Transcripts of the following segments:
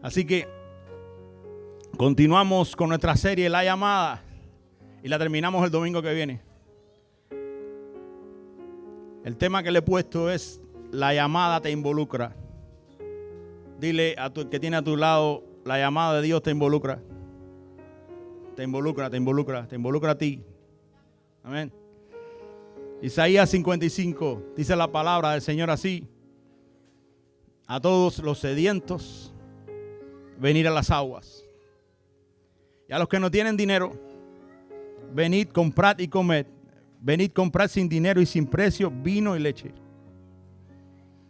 Así que continuamos con nuestra serie La Llamada y la terminamos el domingo que viene. El tema que le he puesto es La llamada te involucra. Dile a tu que tiene a tu lado, la llamada de Dios te involucra. Te involucra, te involucra, te involucra a ti. Amén. Isaías 55 dice la palabra del Señor así: a todos los sedientos, venid a las aguas. Y a los que no tienen dinero, venid, comprad y comed. Venid, comprad sin dinero y sin precio vino y leche.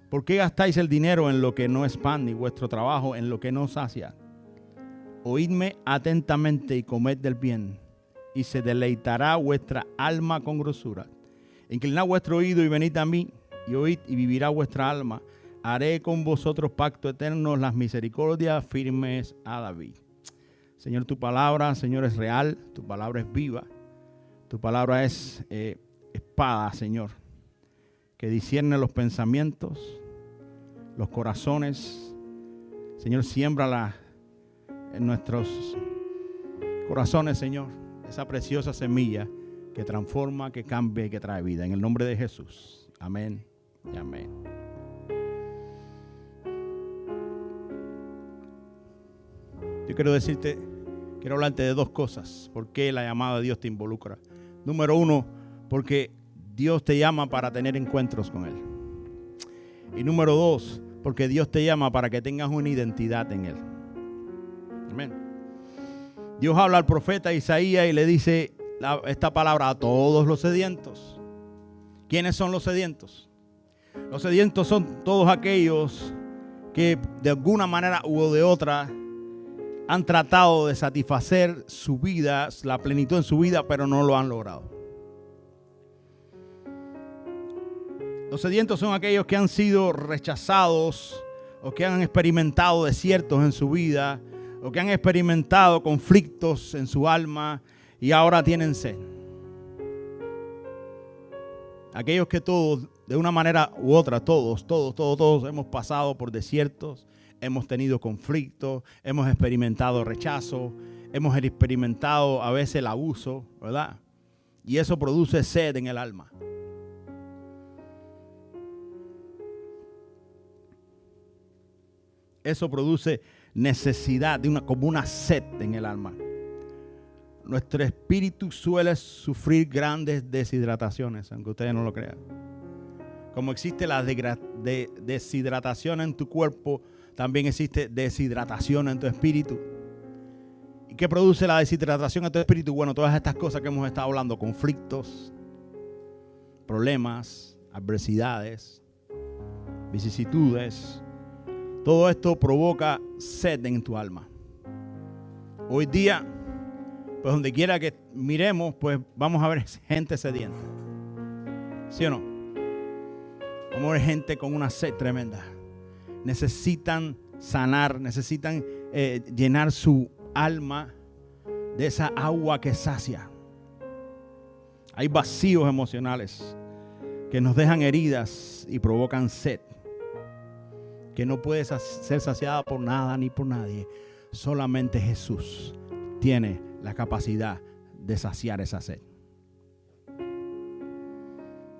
¿Por qué gastáis el dinero en lo que no es pan, ni vuestro trabajo en lo que no sacia? Oídme atentamente y comed del bien, y se deleitará vuestra alma con grosura. Inclinad vuestro oído y venid a mí, y oíd y vivirá vuestra alma. Haré con vosotros pacto eterno, las misericordias firmes a David. Señor, tu palabra, Señor, es real, tu palabra es viva, tu palabra es espada, Señor, que discierne los pensamientos, los corazones. Señor, siémbrala en nuestros corazones, Señor, esa preciosa semilla que transforma, que cambia y que trae vida. En el nombre de Jesús. Amén y amén. Yo quiero hablarte de dos cosas. ¿Por qué la llamada de Dios te involucra? Número uno, porque Dios te llama para tener encuentros con Él. Y número dos, porque Dios te llama para que tengas una identidad en Él. Amén. Dios habla al profeta Isaías y le dice esta palabra a todos los sedientos. ¿Quiénes son los sedientos? Los sedientos son todos aquellos que de alguna manera u de otra han tratado de satisfacer su vida, la plenitud en su vida, pero no lo han logrado. Los sedientos son aquellos que han sido rechazados o que han experimentado desiertos en su vida o que han experimentado conflictos en su alma y ahora tienen sed. Aquellos que todos, de una manera u otra, todos hemos pasado por desiertos, hemos tenido conflictos, hemos experimentado rechazo, hemos experimentado a veces el abuso, ¿verdad? Y eso produce sed en el alma. Eso produce necesidad, como una sed en el alma. Nuestro espíritu suele sufrir grandes deshidrataciones, aunque ustedes no lo crean. Como existe la deshidratación en tu cuerpo, también existe deshidratación en tu espíritu. ¿Y qué produce la deshidratación en tu espíritu? Bueno, todas estas cosas que hemos estado hablando: conflictos, problemas, adversidades, vicisitudes. Todo esto provoca sed en tu alma. Hoy día, pues donde quiera que miremos, pues vamos a ver gente sedienta. ¿Sí o no? Vamos a ver gente con una sed tremenda. Necesitan sanar, necesitan llenar su alma de esa agua que sacia. Hay vacíos emocionales que nos dejan heridas y provocan sed, que no puede ser saciada por nada ni por nadie. Solamente Jesús tiene la capacidad de saciar esa sed.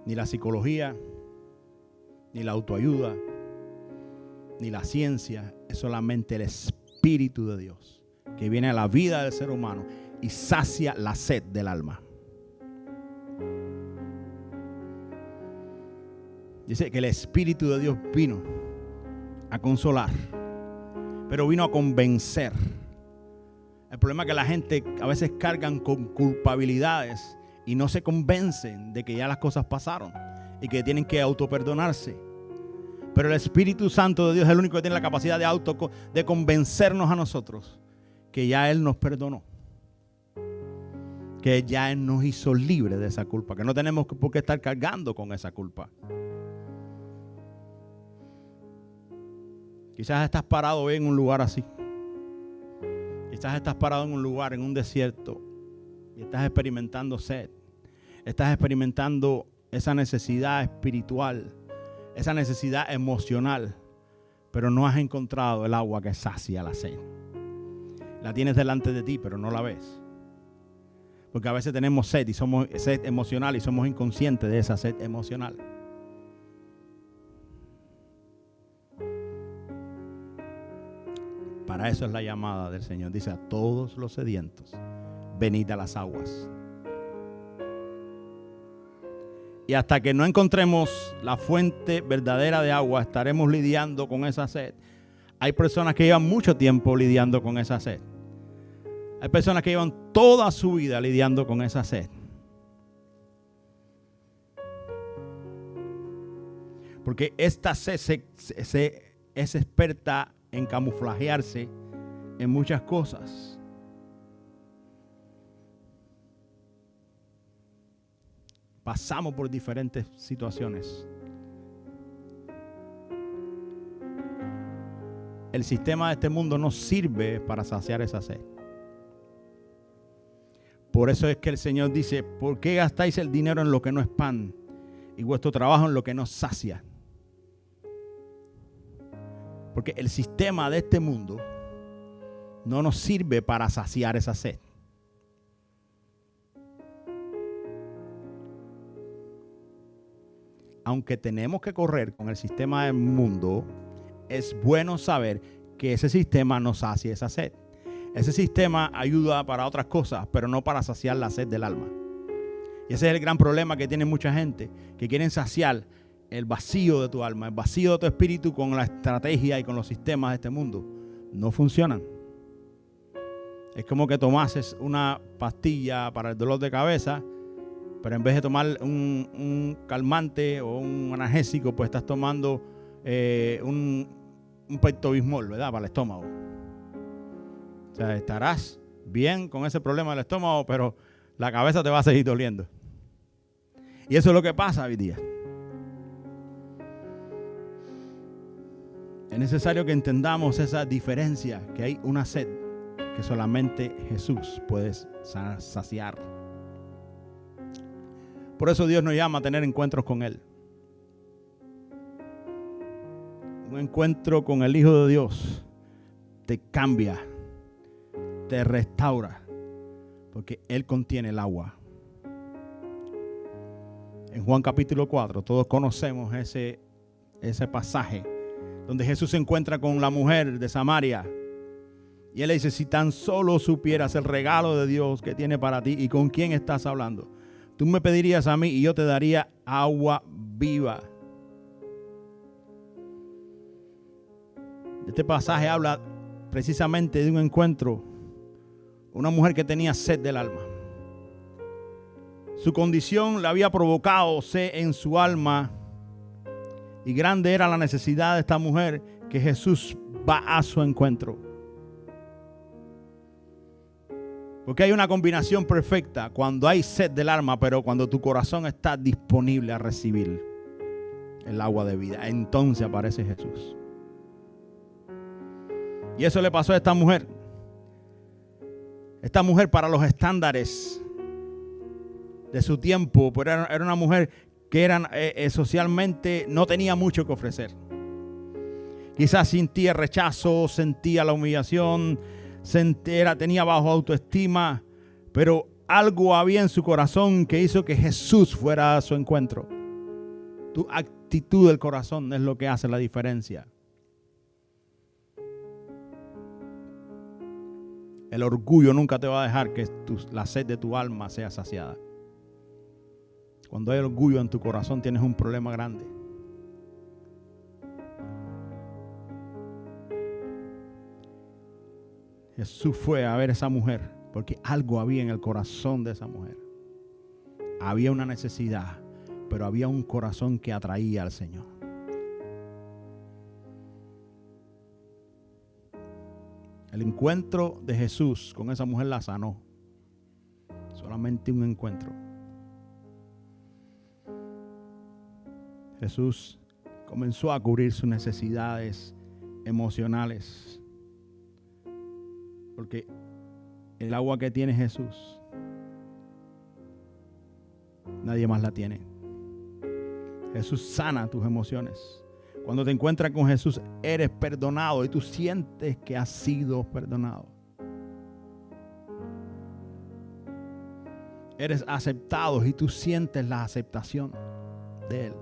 Ni la psicología, ni la autoayuda, ni la ciencia. Es solamente el Espíritu de Dios que viene a la vida del ser humano y sacia la sed del alma. Dice que el Espíritu de Dios vino a consolar, pero vino a convencer. El problema es que la gente a veces cargan con culpabilidades y no se convencen de que ya las cosas pasaron y que tienen que autoperdonarse. Pero el Espíritu Santo de Dios es el único que tiene la capacidad de convencernos a nosotros que ya Él nos perdonó, que ya Él nos hizo libre de esa culpa, que no tenemos por qué estar cargando con esa culpa. Quizás estás parado hoy en un lugar así. Quizás estás parado en un lugar, en un desierto, y estás experimentando sed. Estás experimentando esa necesidad espiritual, esa necesidad emocional. pero no has encontrado el agua que sacia la sed. La tienes delante de ti, pero no la ves. Porque a veces tenemos sed y somos sed emocional y somos inconscientes de esa sed emocional. Para eso es la llamada del Señor. Dice: a todos los sedientos, venid a las aguas. Y hasta que no encontremos la fuente verdadera de agua, estaremos lidiando con esa sed. Hay personas que llevan mucho tiempo lidiando con esa sed. Hay personas que llevan toda su vida lidiando con esa sed. Porque esta sed es experta en camuflajearse en muchas cosas. Pasamos por diferentes situaciones. El sistema de este mundo no sirve para saciar esa sed. Por eso es que el Señor dice: ¿por qué gastáis el dinero en lo que no es pan y vuestro trabajo en lo que no sacia? Porque el sistema de este mundo no nos sirve para saciar esa sed. Aunque tenemos que correr con el sistema del mundo, es bueno saber que ese sistema nos sacia esa sed. Ese sistema ayuda para otras cosas, pero no para saciar la sed del alma. Y ese es el gran problema que tiene mucha gente, que quieren saciar el vacío de tu alma, el vacío de tu espíritu con la estrategia y con los sistemas de este mundo. No funcionan. Es como que tomases una pastilla para el dolor de cabeza, pero en vez de tomar un calmante o un analgésico, pues estás tomando un Pepto-Bismol, ¿verdad? Para el estómago. O sea, estarás bien con ese problema del estómago, pero la cabeza te va a seguir doliendo. Y eso es lo que pasa hoy día. Es necesario que entendamos esa diferencia, que hay una sed que solamente Jesús puede saciar. Por eso Dios nos llama a tener encuentros con Él. Un encuentro con el Hijo de Dios te cambia, te restaura, porque Él contiene el agua. En Juan capítulo 4, todos conocemos ese pasaje donde Jesús se encuentra con la mujer de Samaria. Y Él le dice: si tan solo supieras el regalo de Dios que tiene para ti y con quién estás hablando, tú me pedirías a mí y yo te daría agua viva. Este pasaje habla precisamente de un encuentro. Una mujer que tenía sed del alma. Su condición le había provocado sed en su alma. Y grande era la necesidad de esta mujer, que Jesús va a su encuentro. Porque hay una combinación perfecta cuando hay sed del alma, pero cuando tu corazón está disponible a recibir el agua de vida. Entonces aparece Jesús. Y eso le pasó a esta mujer. Esta mujer, para los estándares de su tiempo, pero era una mujer que socialmente no tenía mucho que ofrecer. Quizás sentía rechazo, sentía la humillación, tenía bajo autoestima, pero algo había en su corazón que hizo que Jesús fuera a su encuentro. Tu actitud del corazón es lo que hace la diferencia. El orgullo nunca te va a dejar que la sed de tu alma sea saciada. Cuando hay orgullo en tu corazón, tienes un problema grande. Jesús fue a ver a esa mujer porque algo había en el corazón de esa mujer. Había una necesidad, pero había un corazón que atraía al Señor. El encuentro de Jesús con esa mujer la sanó. Solamente un encuentro. Jesús comenzó a cubrir sus necesidades emocionales. Porque el agua que tiene Jesús, nadie más la tiene. Jesús sana tus emociones. Cuando te encuentras con Jesús, eres perdonado y tú sientes que has sido perdonado. Eres aceptado y tú sientes la aceptación de Él.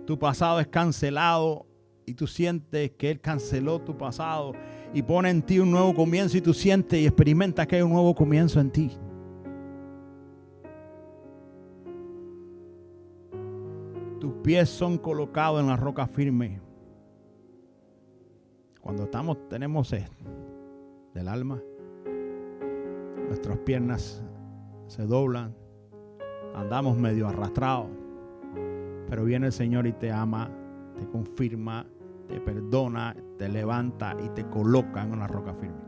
Tu pasado es cancelado y tú sientes que Él canceló tu pasado y pone en ti un nuevo comienzo y tú sientes y experimentas que hay un nuevo comienzo en ti. Tus pies son colocados en la roca firme. Cuando tenemos sed del alma, nuestras piernas se doblan, andamos medio arrastrados, pero viene el Señor y te ama, te confirma, te perdona, te levanta y te coloca en una roca firme.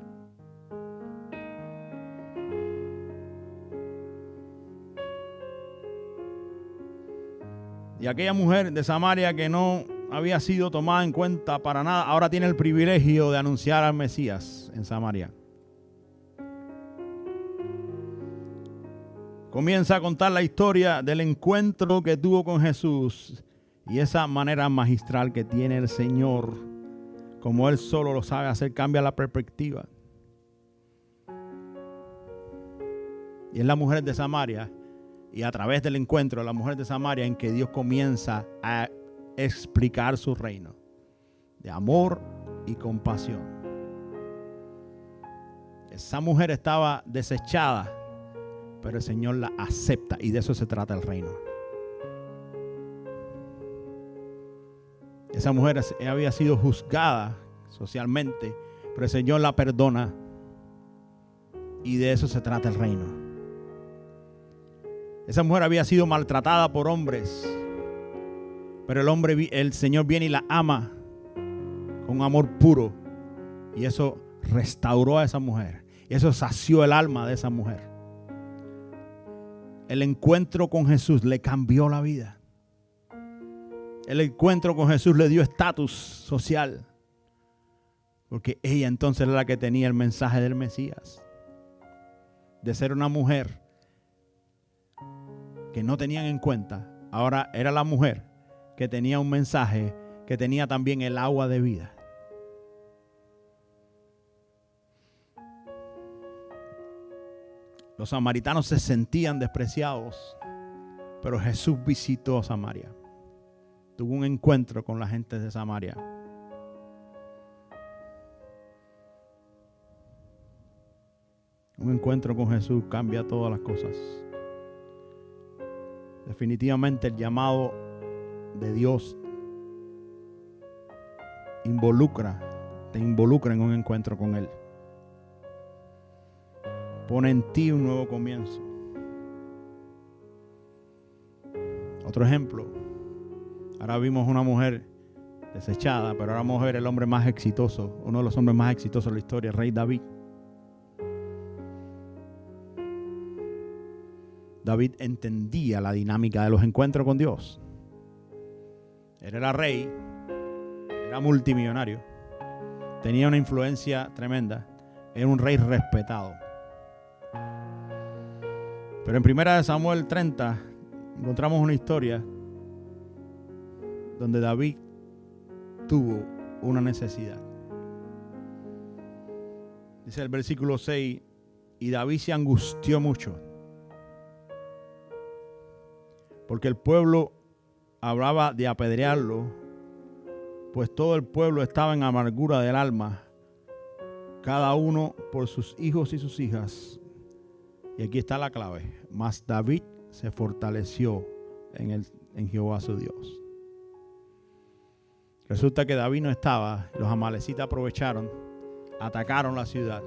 Y aquella mujer de Samaria que no había sido tomada en cuenta para nada, ahora tiene el privilegio de anunciar al Mesías en Samaria. Comienza a contar la historia del encuentro que tuvo con Jesús y esa manera magistral que tiene el Señor, como Él solo lo sabe hacer, cambia la perspectiva. Y es la mujer de Samaria, y a través del encuentro de la mujer de Samaria, en que Dios comienza a explicar su reino de amor y compasión. Esa mujer estaba desechada, pero el Señor la acepta, y de eso se trata el reino. Esa mujer había sido juzgada socialmente, pero el Señor la perdona, y de eso se trata el reino. Esa mujer había sido maltratada por hombres, pero el Señor viene y la ama con un amor puro, y eso restauró a esa mujer, y eso sació el alma de esa mujer. El encuentro con Jesús le cambió la vida. El encuentro con Jesús le dio estatus social, porque ella entonces era la que tenía el mensaje del Mesías. De ser una mujer que no tenían en cuenta, ahora era la mujer que tenía un mensaje, que tenía también el agua de vida. Los samaritanos se sentían despreciados, pero Jesús visitó Samaria. Tuvo un encuentro con la gente de Samaria. Un encuentro con Jesús cambia todas las cosas. Definitivamente el llamado de Dios te involucra en un encuentro con Él. Pone en ti un nuevo comienzo. Otro ejemplo. Ahora vimos una mujer desechada, pero ahora vamos a ver el hombre más exitoso, uno de los hombres más exitosos de la historia, el rey David. David entendía la dinámica de los encuentros con Dios. Él era rey, era multimillonario, tenía una influencia tremenda, era un rey respetado. Pero en 1 Samuel 30 encontramos una historia donde David tuvo una necesidad. Dice el versículo 6, y David se angustió mucho, porque el pueblo hablaba de apedrearlo, pues todo el pueblo estaba en amargura del alma, cada uno por sus hijos y sus hijas. Y aquí está la clave. Mas David se fortaleció en Jehová su Dios. Resulta que David no estaba. Los amalecitas aprovecharon, atacaron la ciudad,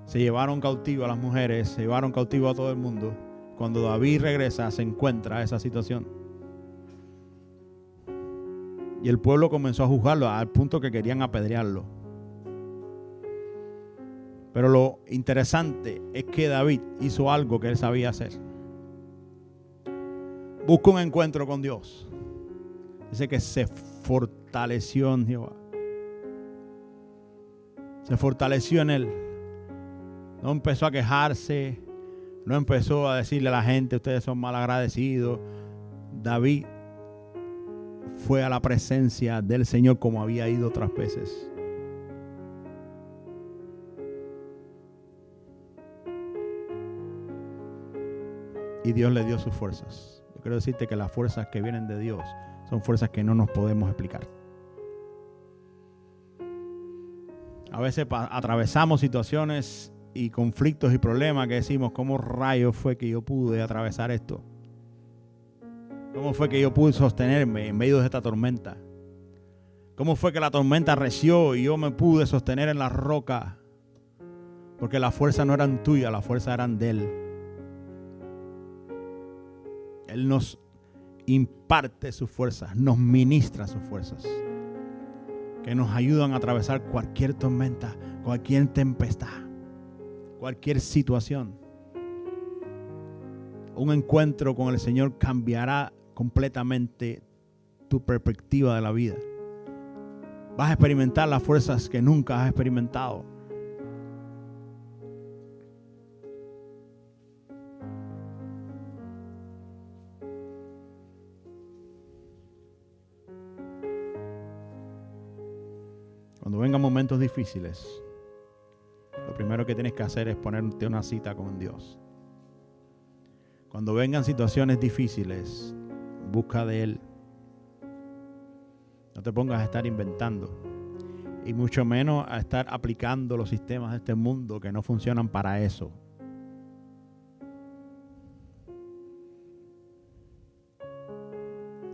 se llevaron cautivo a las mujeres, se llevaron cautivo a todo el mundo. Cuando David regresa, se encuentra esa situación. Y el pueblo comenzó a juzgarlo al punto que querían apedrearlo. Pero lo interesante es que David hizo algo que él sabía hacer. Busca un encuentro con Dios. Dice que se fortaleció en Jehová. Se fortaleció en Él. No empezó a quejarse. No empezó a decirle a la gente, ustedes son mal agradecidos. David fue a la presencia del Señor como había ido otras veces. Y Dios le dio sus fuerzas. Yo quiero decirte que las fuerzas que vienen de Dios son fuerzas que no nos podemos explicar. A veces atravesamos situaciones y conflictos y problemas que decimos, ¿cómo rayos fue que yo pude atravesar esto? ¿Cómo fue que yo pude sostenerme en medio de esta tormenta? ¿Cómo fue que la tormenta arreció y yo me pude sostener en la roca? Porque las fuerzas no eran tuyas, las fuerzas eran de Él. Él nos imparte sus fuerzas, nos ministra sus fuerzas, que nos ayudan a atravesar cualquier tormenta, cualquier tempestad, cualquier situación. Un encuentro con el Señor cambiará completamente tu perspectiva de la vida. Vas a experimentar las fuerzas que nunca has experimentado. Cuando vengan momentos difíciles, lo primero que tienes que hacer es ponerte una cita con Dios. Cuando vengan situaciones difíciles, busca de Él. No te pongas a estar inventando, y mucho menos a estar aplicando los sistemas de este mundo que no funcionan para eso.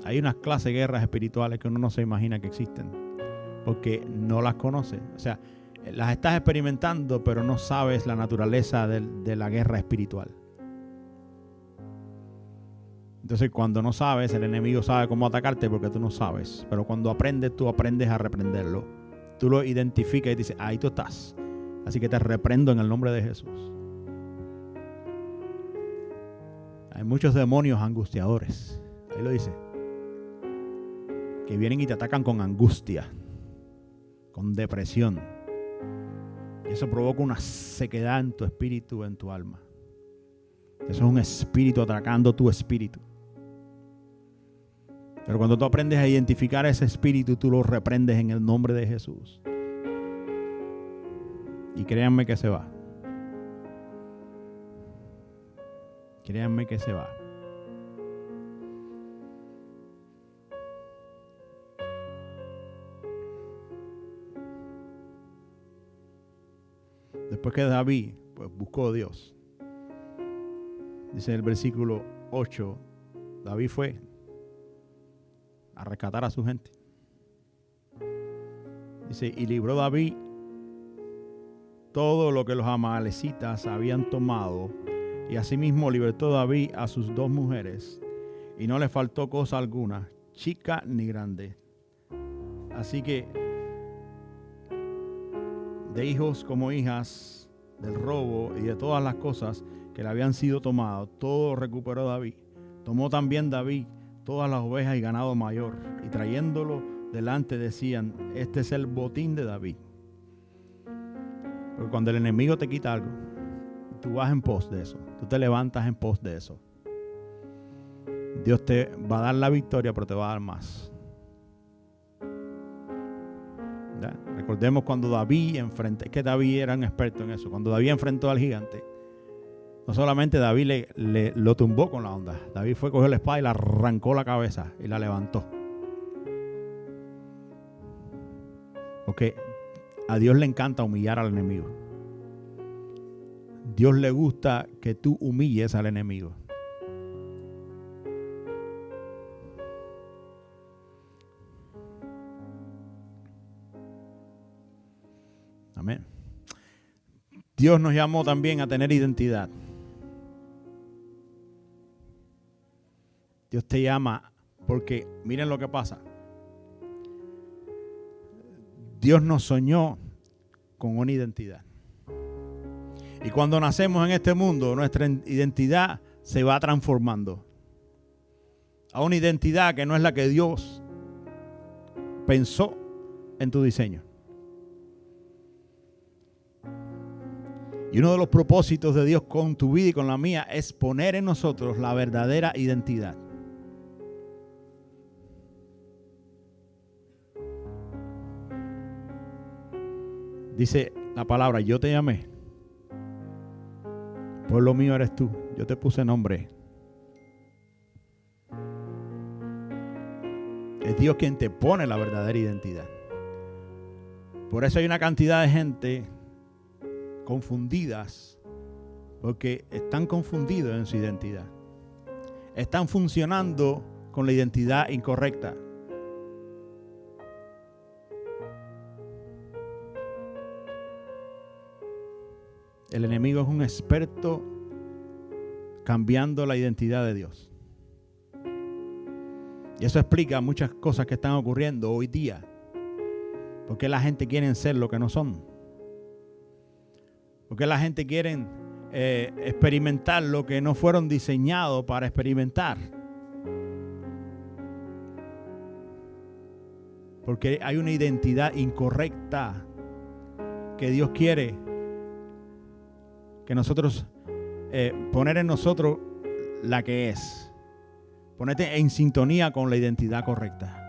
Hay unas clases de guerras espirituales que uno no se imagina que existen, porque no las conoce. O sea, las estás experimentando, pero no sabes la naturaleza de la guerra espiritual. Entonces, cuando no sabes, el enemigo sabe cómo atacarte porque tú no sabes. Pero cuando aprendes, tú aprendes a reprenderlo. Tú lo identificas y dices, ahí tú estás. Así que te reprendo en el nombre de Jesús. Hay muchos demonios angustiadores. Ahí lo dice. Que vienen y te atacan con angustia, con depresión. Y eso provoca una sequedad en tu espíritu, en tu alma. Eso es un espíritu atacando tu espíritu. Pero cuando tú aprendes a identificar ese espíritu, tú lo reprendes en el nombre de Jesús. Y créanme que se va. Créanme que se va. Después que David pues, buscó a Dios, dice el versículo 8, David fue a rescatar a su gente. Dice, y libró David todo lo que los amalecitas habían tomado, y asimismo libertó David a sus 2 mujeres, y no le faltó cosa alguna, chica ni grande. Así que de hijos como hijas, del robo y de todas las cosas que le habían sido tomadas, todo recuperó David. Tomó también David todas las ovejas y ganado mayor, y trayéndolo delante decían, este es el botín de David. Porque cuando el enemigo te quita algo, tú vas en pos de eso, tú te levantas en pos de eso. Dios te va a dar la victoria, pero te va a dar más. ¿Ya? Recordemos cuando David enfrentó, es que David era un experto en eso, cuando David enfrentó al gigante, no solamente David lo tumbó con la onda, David fue, cogió la espada y le arrancó la cabeza y la levantó. Porque a Dios le encanta humillar al enemigo. Dios le gusta que tú humilles al enemigo. Amén. Dios nos llamó también a tener identidad. Dios te llama porque miren lo que pasa. Dios nos soñó con una identidad. Y cuando nacemos en este mundo, nuestra identidad se va transformando a una identidad que no es la que Dios pensó en tu diseño. Y uno de los propósitos de Dios con tu vida y con la mía es poner en nosotros la verdadera identidad. Dice la palabra, yo te llamé. Pueblo mío eres tú. Yo te puse nombre. Es Dios quien te pone la verdadera identidad. Por eso hay una cantidad de gente confundidas, porque están confundidos en su identidad. Están funcionando con la identidad incorrecta. El enemigo es un experto cambiando la identidad de Dios. Y eso explica muchas cosas que están ocurriendo hoy día. ¿Por qué la gente quiere ser lo que no son? ¿Por qué la gente quiere experimentar lo que no fueron diseñados para experimentar? Porque hay una identidad incorrecta que Dios quiere que nosotros, poner en nosotros la que es. Ponerte en sintonía con la identidad correcta.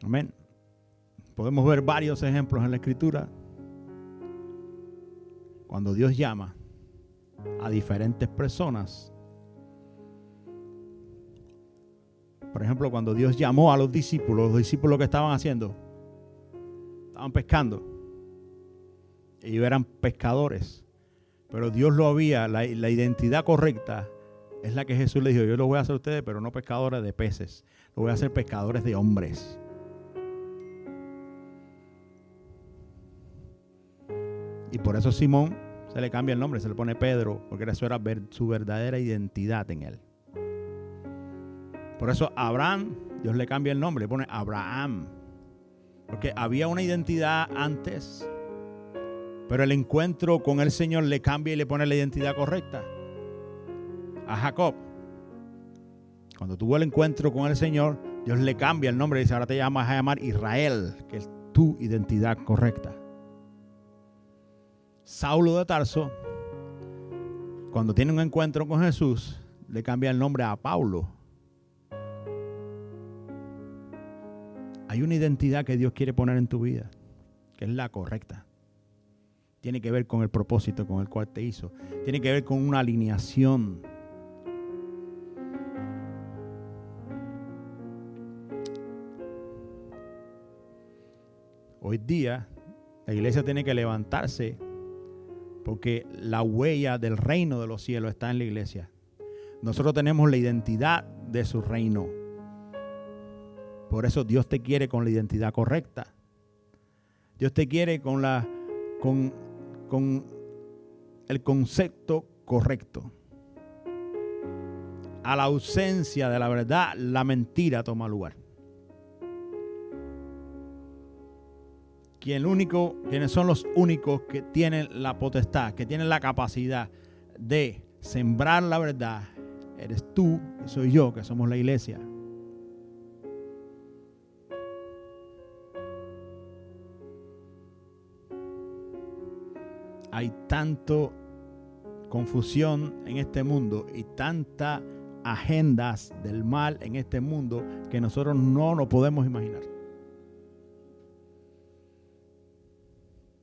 Amén. Podemos ver varios ejemplos en la Escritura. Cuando Dios llama a diferentes personas. Por ejemplo, cuando Dios llamó a los discípulos que estaban haciendo, estaban pescando. Ellos eran pescadores, pero Dios lo había, la identidad correcta es la que Jesús le dijo, yo lo voy a hacer a ustedes, pero no pescadores de peces, lo voy a hacer pescadores de hombres. Y por eso Simón se le cambia el nombre, se le pone Pedro, porque eso era su verdadera identidad en él. Por eso Abraham, Dios le cambia el nombre, le pone Abraham, porque había una identidad antes. Pero el encuentro con el Señor le cambia y le pone la identidad correcta. A Jacob, cuando tuvo el encuentro con el Señor, Dios le cambia el nombre y dice, ahora te vas a llamar Israel, que es tu identidad correcta. Saulo de Tarso, cuando tiene un encuentro con Jesús, le cambia el nombre a Pablo. Hay una identidad que Dios quiere poner en tu vida, que es la correcta. Tiene que ver con el propósito con el cual te hizo. Tiene que ver con una alineación. Hoy día la iglesia tiene que levantarse porque la huella del reino de los cielos está en la iglesia. Nosotros tenemos la identidad de su reino. Por eso Dios te quiere con la identidad correcta. Dios te quiere con el concepto correcto. A la ausencia de la verdad, la mentira toma lugar. Quienes son los únicos que tienen la potestad, que tienen la capacidad de sembrar la verdad, eres tú y soy yo, que somos la iglesia. Hay tanto confusión en este mundo y tantas agendas del mal en este mundo que nosotros no nos podemos imaginar.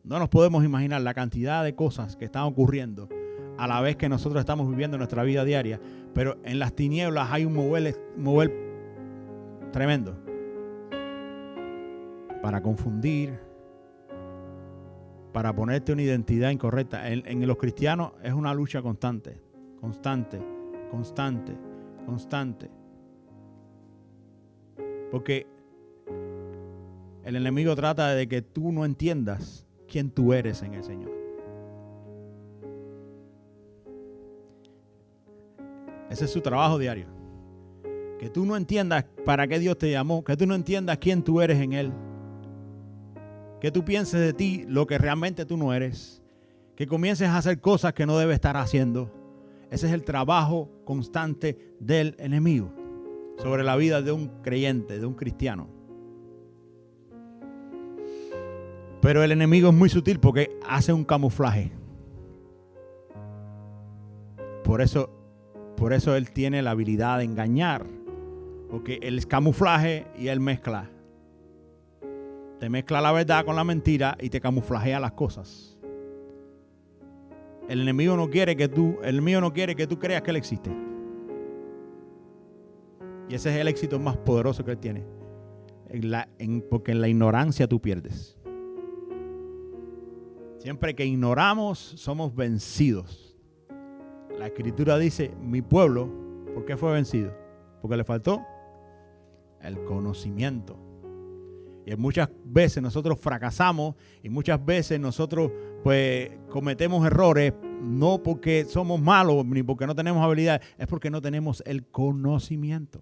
No nos podemos imaginar la cantidad de cosas que están ocurriendo a la vez que nosotros estamos viviendo nuestra vida diaria. Pero en las tinieblas hay un mover tremendo para confundir, para ponerte una identidad incorrecta. En los cristianos es una lucha constante. Porque el enemigo trata de que tú no entiendas quién tú eres en el Señor. Ese es su trabajo diario. Que tú no entiendas para qué Dios te llamó, que tú no entiendas quién tú eres en Él. Que tú pienses de ti lo que realmente tú no eres. Que comiences a hacer cosas que no debes estar haciendo. Ese es el trabajo constante del enemigo sobre la vida de un creyente, de un cristiano. Pero el enemigo es muy sutil porque hace un camuflaje. Por eso él tiene la habilidad de engañar Porque el camuflaje y el mezcla. Te mezcla la verdad con la mentira y te camuflajea las cosas. El enemigo no quiere que tú creas que él existe. Y ese es el éxito más poderoso que él tiene. Porque en la ignorancia tú pierdes. Siempre que ignoramos, somos vencidos. La Escritura dice, mi pueblo, ¿por qué fue vencido? Porque le faltó el conocimiento. Y muchas veces nosotros fracasamos y muchas veces nosotros pues cometemos errores, no porque somos malos ni porque no tenemos habilidad, es porque no tenemos el conocimiento.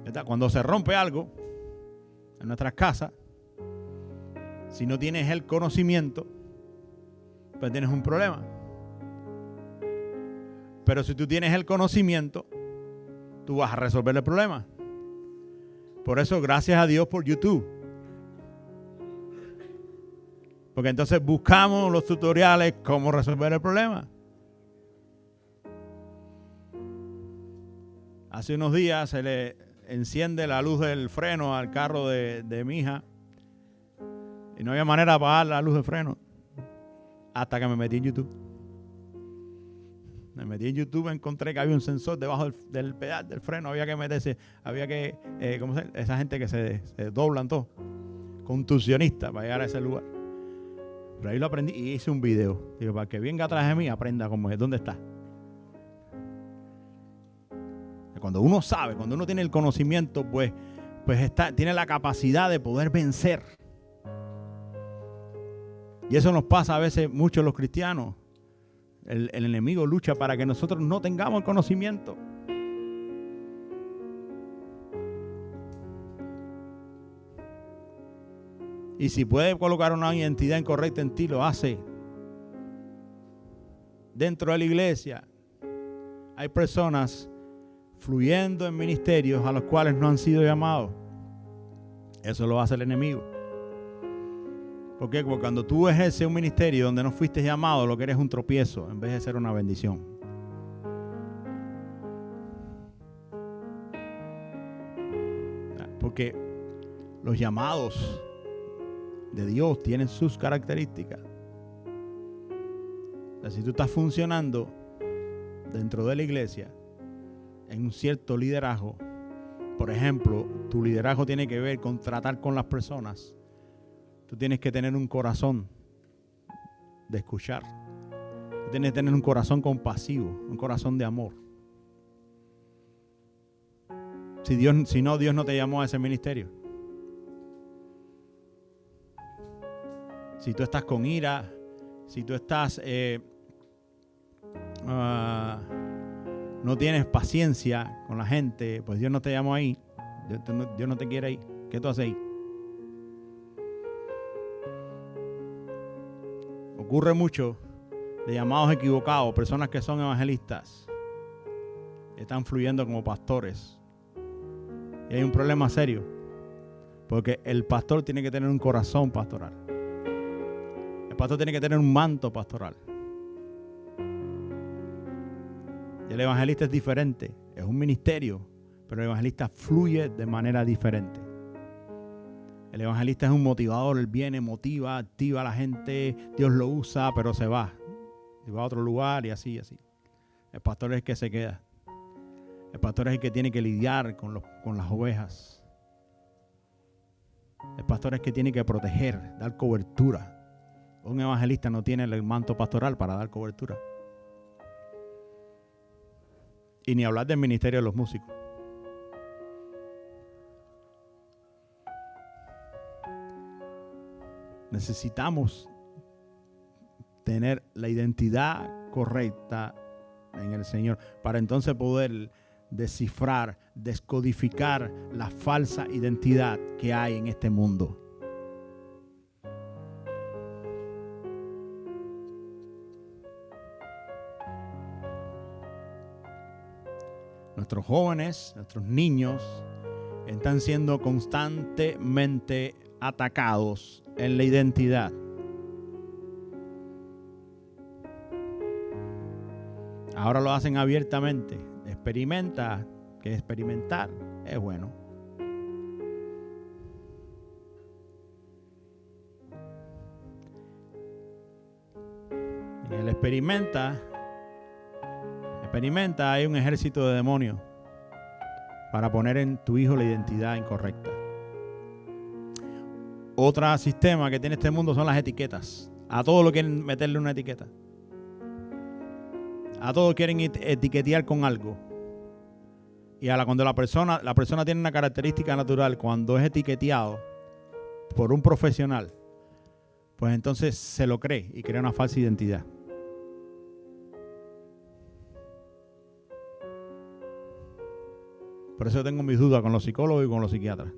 ¿Verdad? Cuando se rompe algo en nuestras casas, si no tienes el conocimiento, pues tienes un problema. Pero si tú tienes el conocimiento, tú vas a resolver el problema. Por eso, gracias a Dios por YouTube. Porque entonces buscamos los tutoriales cómo resolver el problema. Hace unos días se le enciende la luz del freno al carro de mi hija. Y no había manera de apagar la luz de freno. Hasta que me metí en YouTube. Me metí en YouTube, encontré que había un sensor debajo del pedal del freno. Había que meterse, había que, ¿cómo se llama? Esa gente que se doblan todo. Contusionista para llegar a ese lugar. Pero ahí lo aprendí y hice un video. Digo, para que venga atrás de mí, aprenda cómo es, dónde está. Cuando uno sabe, cuando uno tiene el conocimiento, pues tiene la capacidad de poder vencer. Y eso nos pasa a veces mucho los cristianos. El enemigo lucha para que nosotros no tengamos el conocimiento. Y si puede colocar una identidad incorrecta en ti, lo hace. Dentro de la iglesia hay personas fluyendo en ministerios a los cuales no han sido llamados. Eso lo hace el enemigo. ¿Por qué? Porque cuando tú ejerces un ministerio donde no fuiste llamado, lo que eres es un tropiezo en vez de ser una bendición. Porque los llamados de Dios tienen sus características. O sea, si tú estás funcionando dentro de la iglesia en un cierto liderazgo, por ejemplo, tu liderazgo tiene que ver con tratar con las personas. Tú tienes que tener un corazón de escuchar. Tú tienes que tener un corazón compasivo, un corazón de amor. Si no, Dios no te llamó a ese ministerio. Si tú estás con ira, si tú estás, no tienes paciencia con la gente, pues Dios no te llamó ahí. Dios no te quiere ahí. ¿Qué tú haces ahí? Ocurre mucho de llamados equivocados, personas que son evangelistas, están fluyendo como pastores. Y hay un problema serio, porque el pastor tiene que tener un corazón pastoral. El pastor tiene que tener un manto pastoral. Y el evangelista es diferente, es un ministerio, pero el evangelista fluye de manera diferente. El evangelista es un motivador, él viene, motiva, activa a la gente, Dios lo usa, pero se va. Y va a otro lugar y así. El pastor es el que se queda. El pastor es el que tiene que lidiar con las ovejas. El pastor es el que tiene que proteger, dar cobertura. Un evangelista no tiene el manto pastoral para dar cobertura. Y ni hablar del ministerio de los músicos. Necesitamos tener la identidad correcta en el Señor para entonces poder descifrar, descodificar la falsa identidad que hay en este mundo. Nuestros jóvenes, nuestros niños están siendo constantemente atacados en la identidad. Ahora lo hacen abiertamente. Experimenta, que experimentar es bueno. En el experimenta, hay un ejército de demonios para poner en tu hijo la identidad incorrecta. Otro sistema que tiene este mundo son las etiquetas. A todo lo quieren meterle una etiqueta. A todo quieren etiquetear con algo. Y cuando la persona tiene una característica natural, cuando es etiqueteado por un profesional, pues entonces se lo cree y crea una falsa identidad. Por eso tengo mis dudas con los psicólogos y con los psiquiatras.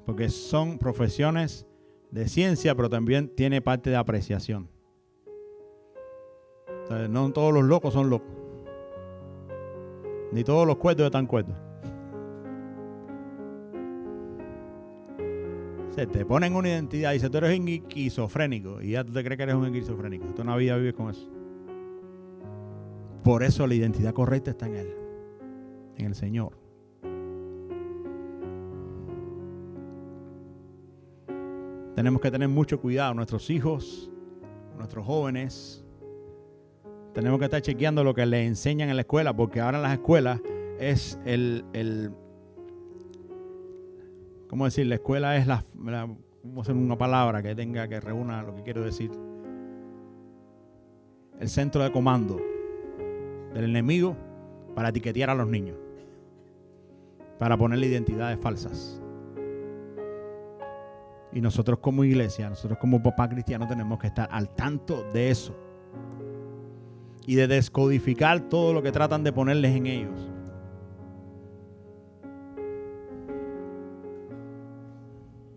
Porque son profesiones de ciencia, pero también tiene parte de apreciación. O sea, no todos los locos son locos. Ni todos los cuerdos están cuerdos. Se te ponen una identidad y dice, tú eres un esquizofrénico. Y ya tú te crees que eres un esquizofrénico. Tú una vida vives con eso. Por eso la identidad correcta está en Él. En el Señor. Tenemos que tener mucho cuidado. Nuestros hijos, nuestros jóvenes, tenemos que estar chequeando lo que les enseñan en la escuela, porque ahora en las escuelas es ¿cómo decir? La escuela es vamos a hacer una palabra que reúna lo que quiero decir. El centro de comando del enemigo para etiquetear a los niños, para ponerle identidades falsas. Y nosotros como iglesia, nosotros como papá cristiano tenemos que estar al tanto de eso. Y de descodificar todo lo que tratan de ponerles en ellos.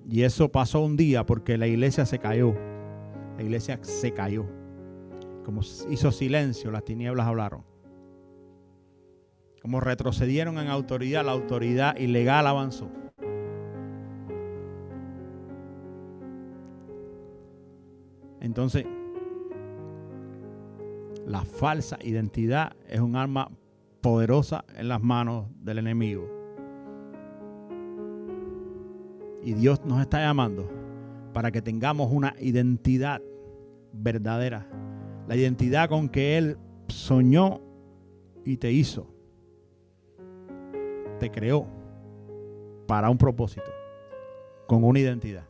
Y eso pasó un día porque la iglesia se cayó. La iglesia se cayó. Como hizo silencio, las tinieblas hablaron. Como retrocedieron en autoridad, la autoridad ilegal avanzó. Entonces, la falsa identidad es un arma poderosa en las manos del enemigo. Y Dios nos está llamando para que tengamos una identidad verdadera. La identidad con que Él soñó y te hizo. Te creó para un propósito, con una identidad.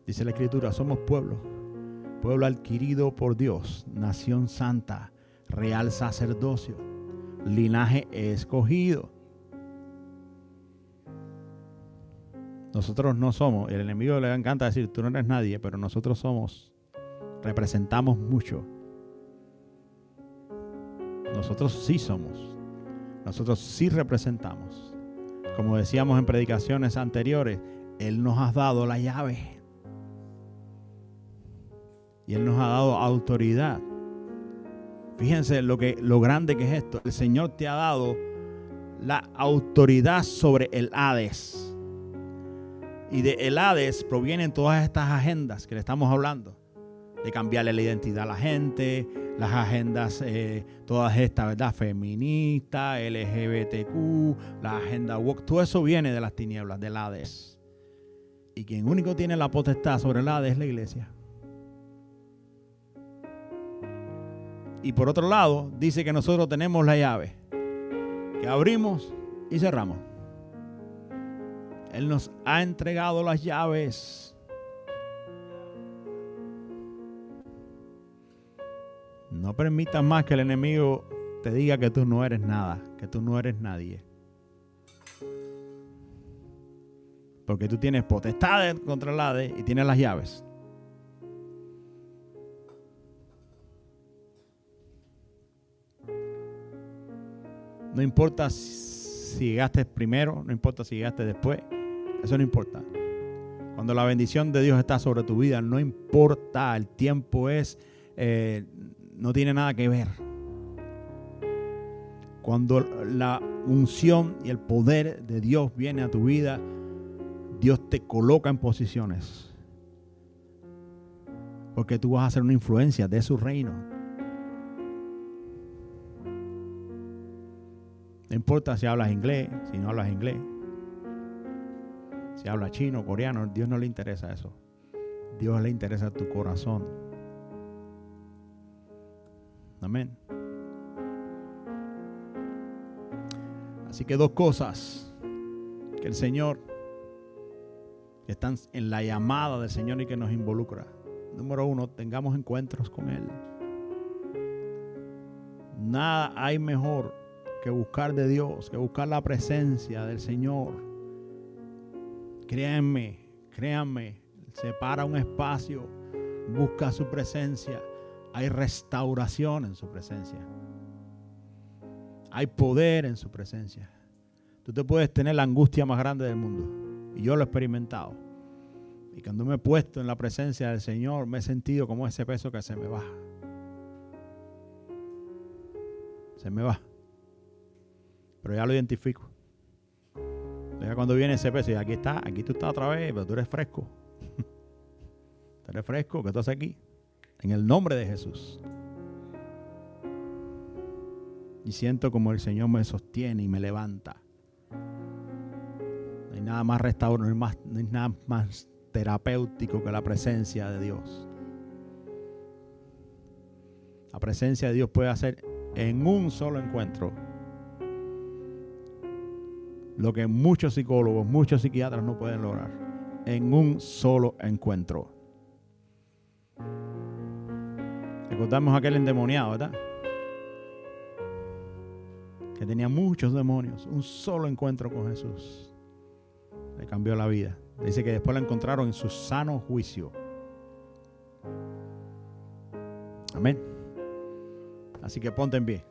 Dice la Escritura, somos pueblo adquirido por Dios, nación santa, real sacerdocio, linaje escogido. Nosotros no somos, el enemigo le encanta decir, tú no eres nadie, pero nosotros representamos mucho. Nosotros sí somos, nosotros sí representamos. Como decíamos en predicaciones anteriores, Él nos ha dado la llave. Y Él nos ha dado autoridad. Fíjense lo grande que es esto. El Señor te ha dado la autoridad sobre el Hades. Y de el Hades provienen todas estas agendas que le estamos hablando. De cambiarle la identidad a la gente, las agendas, todas estas, ¿verdad? Feministas, LGBTQ, la agenda woke. Todo eso viene de las tinieblas, del Hades. Y quien único tiene la potestad sobre el Hades es la iglesia. Y por otro lado, dice que nosotros tenemos la llave, que abrimos y cerramos. Él nos ha entregado las llaves. No permitas más que el enemigo te diga que tú no eres nada, que tú no eres nadie. Porque tú tienes potestad contra el Hades y tienes las llaves. No importa si llegaste primero, no importa si llegaste después, eso no importa. Cuando la bendición de Dios está sobre tu vida, no importa, el tiempo no tiene nada que ver. Cuando la unción y el poder de Dios viene a tu vida, Dios te coloca en posiciones Porque tú vas a ser una influencia de su reino. No importa si hablas inglés, si no hablas inglés. Si hablas chino, coreano, a Dios no le interesa eso. A Dios le interesa tu corazón. Amén. Así que 2 cosas que el Señor, que están en la llamada del Señor y que nos involucra. Número 1, tengamos encuentros con Él. Nada hay mejor que buscar de Dios, que buscar la presencia del Señor. Créanme, separa un espacio, busca su presencia. Hay restauración en su presencia. Hay poder en su presencia. Tú te puedes tener la angustia más grande del mundo. Y yo lo he experimentado. Y cuando me he puesto en la presencia del Señor, me he sentido como ese peso que se me va. Se me va. Pero ya lo identifico. Ya cuando viene ese peso, y aquí tú estás otra vez, pero tú eres fresco. Tú eres fresco, ¿qué tú haces aquí? En el nombre de Jesús. Y siento como el Señor me sostiene y me levanta. No hay nada más restaurador, no hay nada más terapéutico que la presencia de Dios. La presencia de Dios puede hacer en un solo encuentro lo que muchos psicólogos, muchos psiquiatras no pueden lograr. En un solo encuentro. Recordamos a aquel endemoniado, ¿verdad? Que tenía muchos demonios. Un solo encuentro con Jesús le cambió la vida. Dice que después la encontraron en su sano juicio. Amén. Así que ponte en pie.